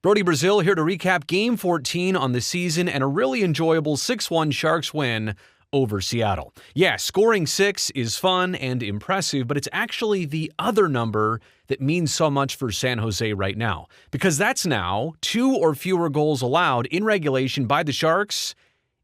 Brodie Brazil here to recap Game 14 on the season and a really enjoyable 6-1 Sharks win over Seattle. Yeah, scoring 6 is fun and impressive, but it's actually the other number that means so much for San Jose right now, because that's now 2 or fewer goals allowed in regulation by the Sharks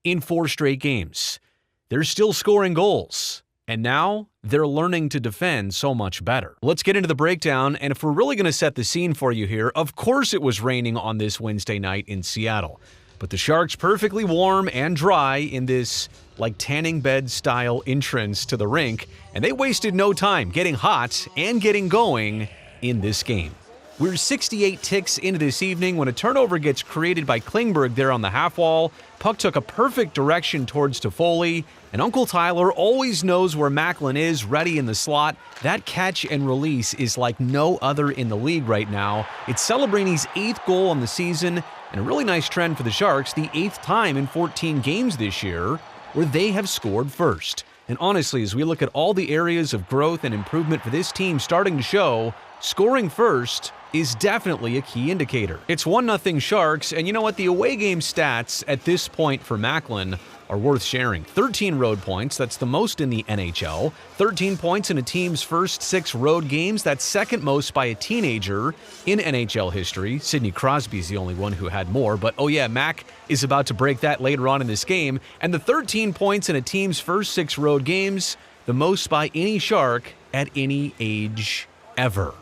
in 4 straight games. They're still scoring goals, and now they're learning to defend so much better. Let's get into the breakdown, and if we're really going to set the scene for you here, of course it was raining on this Wednesday night in Seattle. But the Sharks perfectly warm and dry in this like tanning bed style entrance to the rink, and they wasted no time getting hot and getting going in this game. We're 68 ticks into this evening when a turnover gets created by Klingberg there on the half wall. Puck took a perfect direction towards Toffoli, and Uncle Tyler always knows where Macklin is, ready in the slot. That catch and release is like no other in the league right now. It's Celebrini's 8th goal on the season, and a really nice trend for the Sharks, the 8th time in 14 games this year where they have scored first. And honestly, as we look at all the areas of growth and improvement for this team starting to show, scoring first is definitely a key indicator. It's 1-0 Sharks, and you know what? The away game stats at this point for Macklin are worth sharing. 13 road points, that's the most in the NHL. 13 points in a team's first 6 road games, that's second most by a teenager in NHL history. Sidney Crosby's the only one who had more, but oh yeah, Mac is about to break that later on in this game. And the 13 points in a team's first 6 road games, the most by any Shark at any age ever.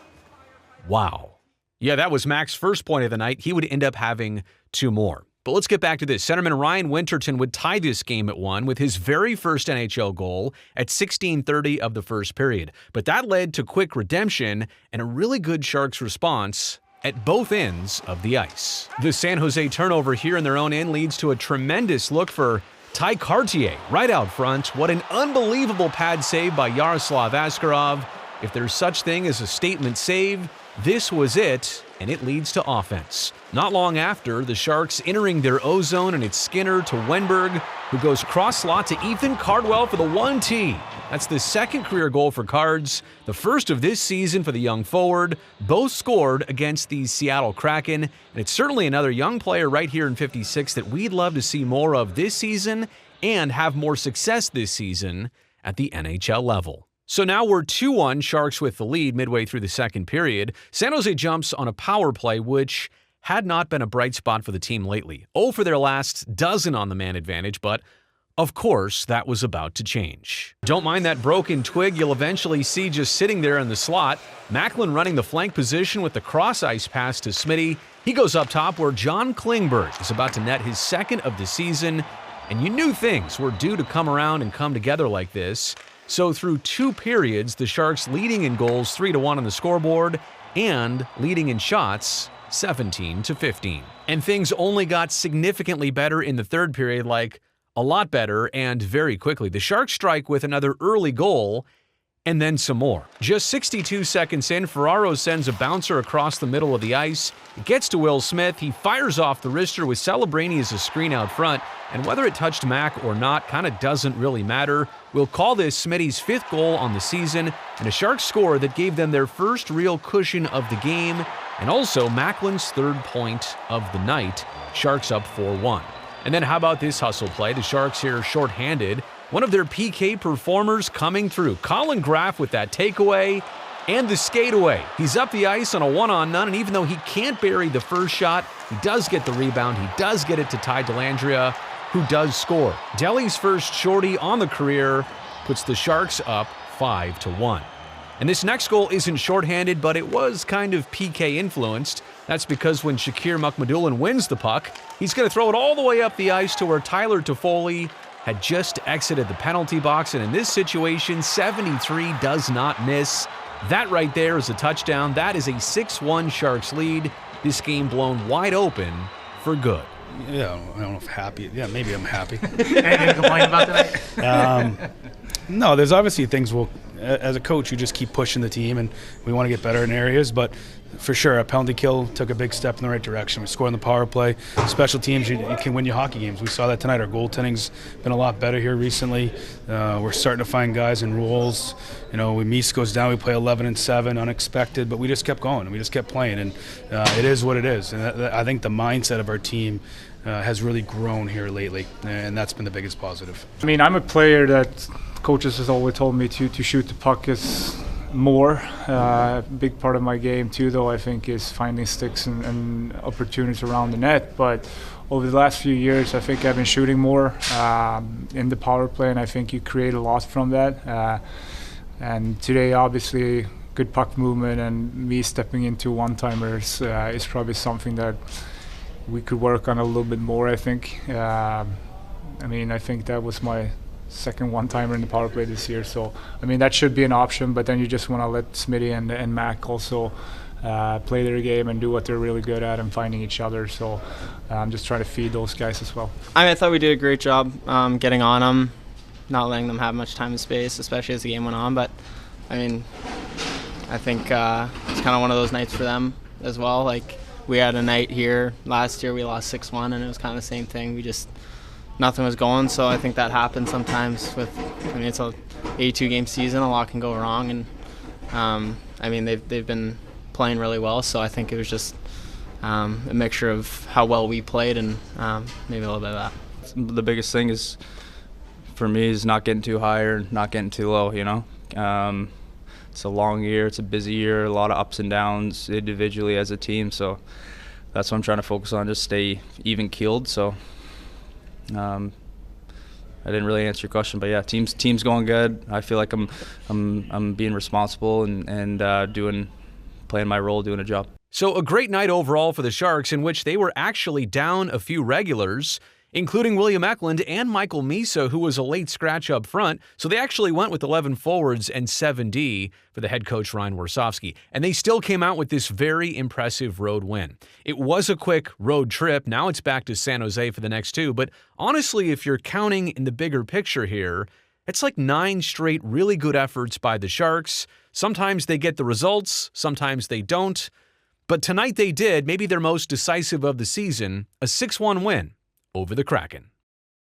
Wow. Yeah, that was Mac's first point of the night. He would end up having 2 more. But let's get back to this. Centerman Ryan Winterton would tie this game at 1 with his very first NHL goal at 16:30 of the first period. But that led to quick redemption and a really good Sharks response at both ends of the ice. The San Jose turnover here in their own end leads to a tremendous look for Ty Cartier right out front. What an unbelievable pad save by Yaroslav Askarov. If there's such thing as a statement save, this was it, and it leads to offense. Not long after, the Sharks entering their O-zone, and it's Skinner to Wenberg, who goes cross-slot to Ethan Cardwell for the 1-T. That's the second career goal for Cards, the first of this season for the young forward. Both scored against the Seattle Kraken, and it's certainly another young player right here in 56 that we'd love to see more of this season and have more success this season at the NHL level. So now we're 2-1 Sharks with the lead midway through the second period. San Jose jumps on a power play, which had not been a bright spot for the team lately. 0 for their last dozen on the man advantage, but of course that was about to change. Don't mind that broken twig you'll eventually see just sitting there in the slot. Macklin running the flank position with the cross-ice pass to Smitty. He goes up top where John Klingberg is about to net his 2nd of the season, and you knew things were due to come around and come together like this. So through 2 periods, the Sharks leading in goals 3-1 on the scoreboard and leading in shots 17-15. And things only got significantly better in the third period, like a lot better and very quickly. The Sharks strike with another early goal and then some more. Just 62 seconds in, Ferraro sends a bouncer across the middle of the ice. It gets to Will Smith. He fires off the wrister with Celebrini as a screen out front. And whether it touched Mac or not kind of doesn't really matter. We'll call this Smitty's 5th goal on the season and a Sharks score that gave them their first real cushion of the game and also Macklin's 3rd point of the night. Sharks up 4-1. And then how about this hustle play? The Sharks here shorthanded. One of their PK performers coming through. Colin Graff with that takeaway and the skate away. He's up the ice on a 1-on-none, and even though he can't bury the first shot, he does get the rebound. He does get it to Ty Dellandrea, who does score. Delhi's first shorty on the career puts the Sharks up 5-1. And this next goal isn't shorthanded, but it was kind of PK influenced. That's because when Shakir Mukhamadullin wins the puck, he's going to throw it all the way up the ice to where Tyler Toffoli had just exited the penalty box, and in this situation, 73 does not miss. That right there is a touchdown. That is a 6-1 Sharks lead. This game blown wide open for good. Yeah, I don't know if happy. Yeah, maybe I'm happy. Anything to complain about tonight? No, there's obviously things as a coach, you just keep pushing the team, and we want to get better in areas. But for sure, a penalty kill took a big step in the right direction. We scored on the power play. Special teams, you can win you hockey games. We saw that tonight. Our goaltending's been a lot better here recently. We're starting to find guys in roles. When Mies goes down, we play 11-7, unexpected, but we just kept going, and we just kept playing, and it is what it is. And I think the mindset of our team has really grown here lately, and that's been the biggest positive. I mean, I'm a player that coaches has always told me to shoot the puck is more. A big part of my game too, though, I think, is finding sticks and opportunities around the net. But over the last few years, I think I've been shooting more in the power play, and I think you create a lot from that. And today, obviously, good puck movement and me stepping into one-timers is probably something that we could work on a little bit more, I think. I think that was my second one-timer in the power play this year. So, that should be an option, but then you just want to let Smitty and Mac also play their game and do what they're really good at and finding each other. So I'm just trying to feed those guys as well. I thought we did a great job getting on them, not letting them have much time and space, especially as the game went on. But, I think it's kind of one of those nights for them as well. Like, we had a night here last year, we lost 6-1, and it was kind of the same thing. Nothing was going, so I think that happens sometimes with, it's a 82-game season, a lot can go wrong, and they've been playing really well, so I think it was just a mixture of how well we played and maybe a little bit of that. The biggest thing is, for me, is not getting too high or not getting too low, It's a long year, it's a busy year, a lot of ups and downs individually as a team, so that's what I'm trying to focus on, just stay even-keeled. So I didn't really answer your question, but yeah, team's going good. I feel like I'm being responsible and playing my role, doing a job. So a great night overall for the Sharks, in which they were actually down a few regulars, including William Eklund and Michael Misa, who was a late scratch up front. So they actually went with 11 forwards and 7D for the head coach, Ryan Warsofsky. And they still came out with this very impressive road win. It was a quick road trip. Now it's back to San Jose for the next two. But honestly, if you're counting in the bigger picture here, it's like 9 straight really good efforts by the Sharks. Sometimes they get the results, sometimes they don't. But tonight they did, maybe their most decisive of the season, a 6-1 win over the Kraken.